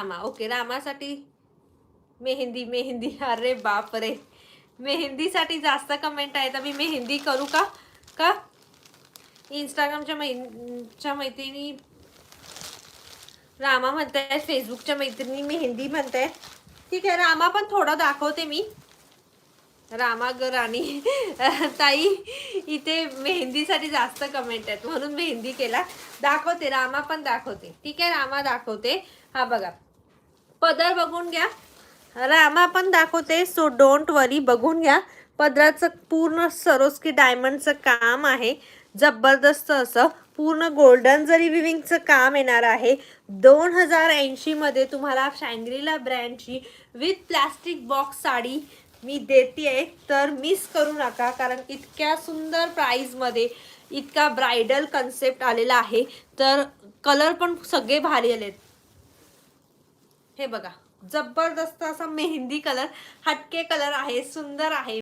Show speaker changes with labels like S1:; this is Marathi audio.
S1: रामा, ओके. रामासाठी मेहंदी मेहंदी, अरे बाप रे, मेहंदीसाठी जास्त कमेंट आहे तर मी मेहंदी करू का? का इंस्टाग्रामच्या मैत्रिणी रामा म्हणताय, फेसबुकच्या मैत्रिणी मेहंदी म्हणताय. ठीक आहे, रामा पण थोडं दाखवते मी. रामा ग राणी ताई, इथे मेहंदीसाठी जास्त कमेंट आहेत म्हणून मेहंदी केला. दाखवते, रामा पण दाखवते. ठीक आहे, रामा दाखवते. हा बघा, पदर बघून घ्या. रामा पण दाखवते, सो डोंट वरी. बघून घ्या, पदराचं पूर्ण सरोस्की डायमंडचं काम आहे, जबरदस्त असं. पूर्ण गोल्डन जरी विविंगचं काम येणार आहे. 2080 मध्ये तुम्हाला शँग्रीला ब्रँडची विथ प्लास्टिक बॉक्स साडी मी देते, तर मिस करू नका. कारण इतक्या सुंदर प्राईजमध्ये इतका ब्रायडल कन्सेप्ट आलेला आहे. तर कलर पण सगळे भारी आलेत. हे बघा, जबरदस्त असा मेहंदी कलर, हटके कलर आहे, सुंदर आहे.